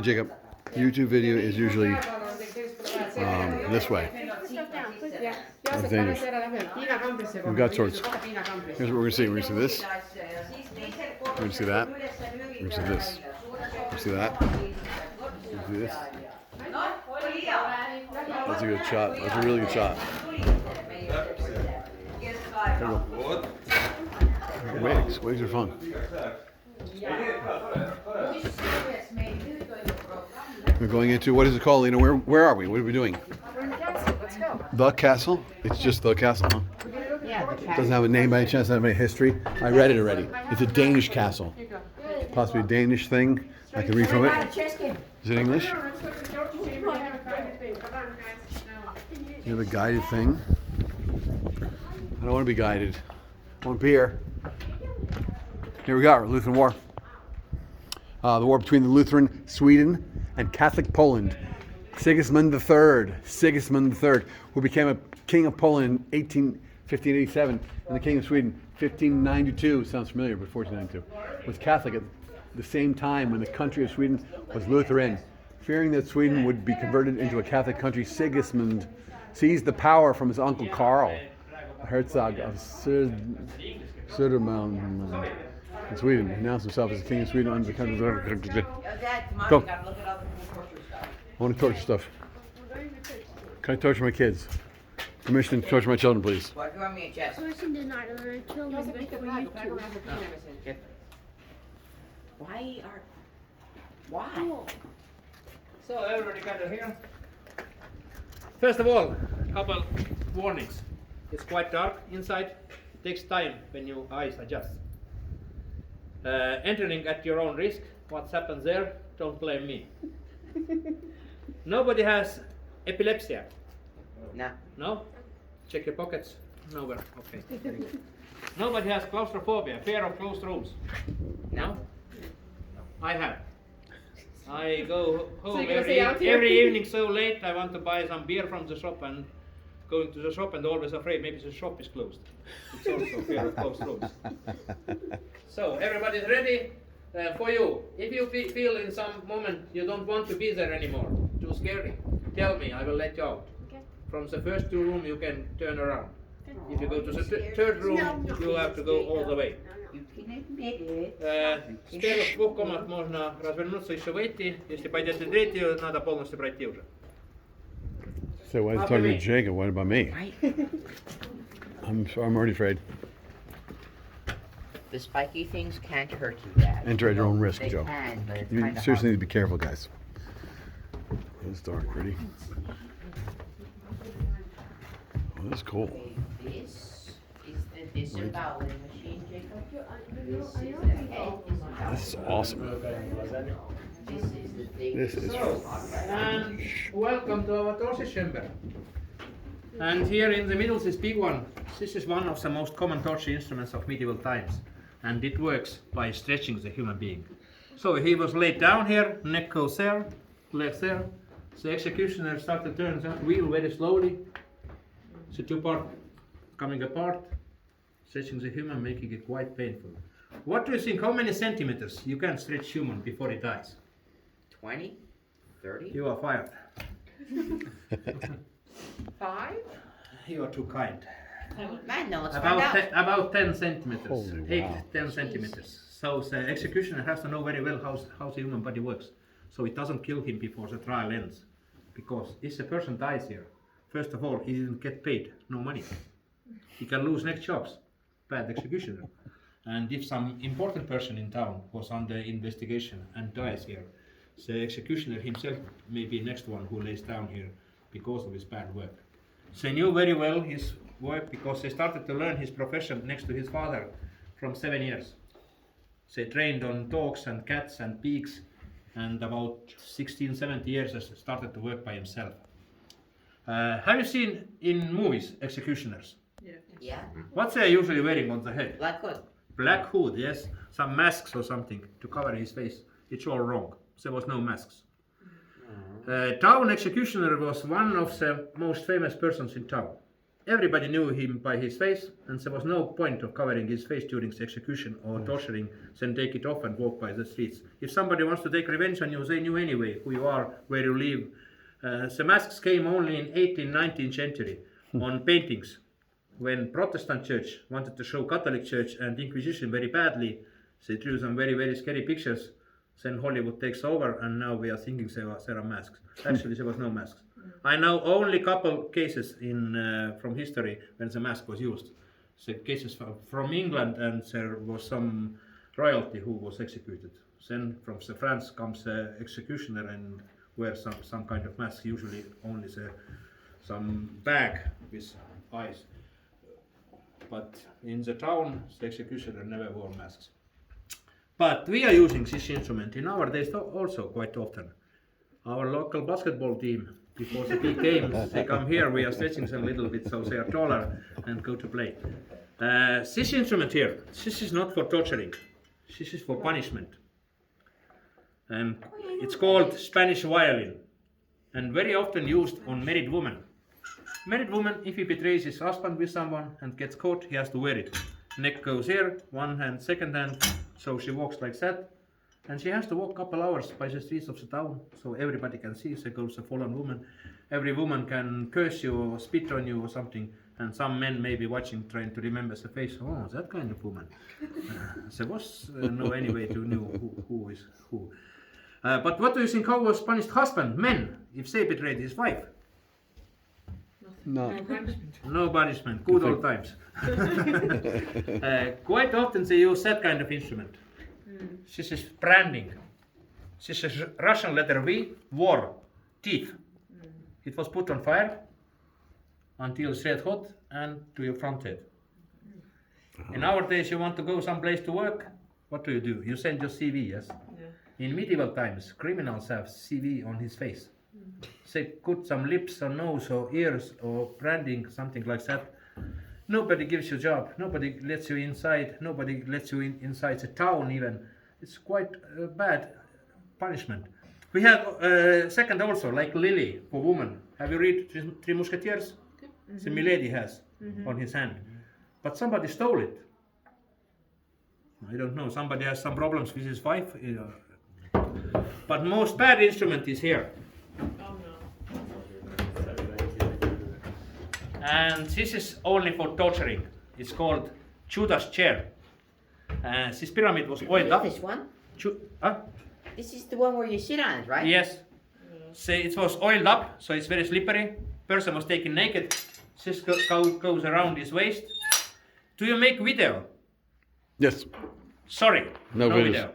Jacob, YouTube video is usually this way. That's dangerous. We've got swords. Here's what we're going to see. We're going to see this. We're going to see that. We're going to see this. We're going to see that. We're going to see this. That's a good shot. That's a really good shot. Wigs. Wigs are fun. We're going into, what is it called? You know, where are we? What are we doing? We're in the castle. Let's go. The castle? It's just the castle, huh? Yeah, the castle. Doesn't have a name by any chance, doesn't have any history. I read it already. It's a Danish castle. Possibly a Danish thing. I can read from it. Is it English? You have a guided thing. I don't want to be guided. I want to be here. Here we go, Lutheran War. The war between the Lutheran Sweden and Catholic Poland. Sigismund III, who became a king of Poland in 1587, and the king of Sweden 1592. Sounds familiar, but 1492 was Catholic at the same time when the country of Sweden was Lutheran. Fearing that Sweden would be converted into a Catholic country, Sigismund seized the power from his uncle Karl, Herzog of Södermalm. In Sweden, he announced himself as the king of Sweden under the country. Go. I want to torture stuff. Can I torture my kids? Permission to torture my children, please. What do you want me to adjust? Person did not already kill me before you two. Why? So everybody gathered here. First of all, couple warnings. It's quite dark inside. It takes time when your eyes adjust. Entering at your own risk. What happens there? Don't blame me. Nobody has epilepsy. No. No? Check your pockets. Nowhere. Okay. Nobody has claustrophobia, fear of closed rooms. No. I have. I go home every evening so late. I want to buy some beer from the shop and going to the shop and always afraid maybe the shop is closed. It's also fear of closed rooms. So everybody's ready for you. If you feel in some moment you don't want to be there anymore, too scary, tell me, I will let you out. Okay. From the first two rooms you can turn around. If you go to the third room, you have to go all the way. С первых двух комнат можно развернуться еще выйти. Если пойдете в третью, надо полностью пройти уже. So why is it talking to Jacob? What about me? I'm already afraid. The spiky things can't hurt you, Dad. Enter at your own risk, They Joe. can, but it's You kind of seriously need hard. to be careful, guys. It's dark, ready? Oh, that's cool. This is the disembowelling machine, Jacob. This is the head This is awesome. This is the thing. This is And welcome to our torture chamber. And here in the middle, this big one. This is one of the most common torture instruments of medieval times, and it works by stretching the human being. So he was laid down here, neck goes there, legs there. The executioner started to turn that wheel very slowly. The two parts coming apart, stretching the human, making it quite painful. What do you think? How many centimeters you can stretch human before he dies? 20? 30? You are fired. 5? You are too kind. Man, no, let's find out. About 10 centimeters. Holy 8, wow. 10 centimeters. So the executioner has to know very well how the human body works. So it doesn't kill him before the trial ends. Because if the person dies here, first of all, he didn't get paid, no money. He can lose next jobs, bad executioner. And if some important person in town was under investigation and dies here, the executioner himself may be next one who lays down here because of his bad work. They knew very well his work because they started to learn his profession next to his father from 7 years. They trained on dogs and cats and pigs, and about 16, 17 years they started to work by himself. Have you seen in movies executioners? Yeah. What's they usually wearing on the head? Black hood. Black hood, yes. Some masks or something to cover his face. It's all wrong. There was no masks. Town executioner was one of the most famous persons in town. everybody knew him by his face, and there was no point of covering his face during the execution or torturing, then take it off and walk by the streets. If somebody wants to take revenge on you, they knew anyway who you are, where you live. The masks came only in 18th, 19th century on paintings. When Protestant church wanted to show Catholic church and Inquisition very badly, they drew some very, very scary pictures. Then Hollywood takes over, and now we are thinking there are masks. Actually, there was no masks. I know only couple cases from history when the mask was used. The cases from England, and there was some royalty who was executed. Then from France comes the executioner and wears some kind of mask, usually only some bag with eyes. But in the town, the executioner never wore masks. But we are using this instrument in our days also quite often. Our local basketball team, before the big games, they come here, we are stretching them a little bit so they are taller and go to play. This instrument here, this is not for torturing, this is for punishment. And it's called Spanish violin, and very often used on married women. Married woman, if he betrays his husband with someone and gets caught, he has to wear it. Neck goes here, one hand, second hand, so she walks like that. And she has to walk a couple hours by the streets of the town, so everybody can see there goes a fallen woman. Every woman can curse you or spit on you or something, and some men may be watching, trying to remember the face. Oh, that kind of woman. There was no any way to know who is who. But what do you think, how was punished husband, men, if they betrayed his wife? No. No punishment, good old times. Quite often they use that kind of instrument. This is branding. This is Russian letter V, war, teeth. It was put on fire until it's red hot and to your front head. In our days, you want to go someplace to work, what do? You send your CV, yes? In medieval times, criminals have CV on his face. They put some lips or nose or ears or branding, something like that. Nobody gives you a job, nobody lets you inside, nobody lets you inside the town even. It's quite a bad punishment. We have second also, like Lily for woman. Have you read Three Musketeers? The Milady has on his hand. But somebody stole it. I don't know, somebody has some problems with his wife. But most bad instrument is here. And this is only for torturing. It's called Judas chair. This pyramid was oiled up. This one? Huh? This is the one where you sit on it, right? Yes. So it was oiled up, so it's very slippery. Person was taken naked. This goes around his waist. Do you make video? Yes. Sorry, No videos. video.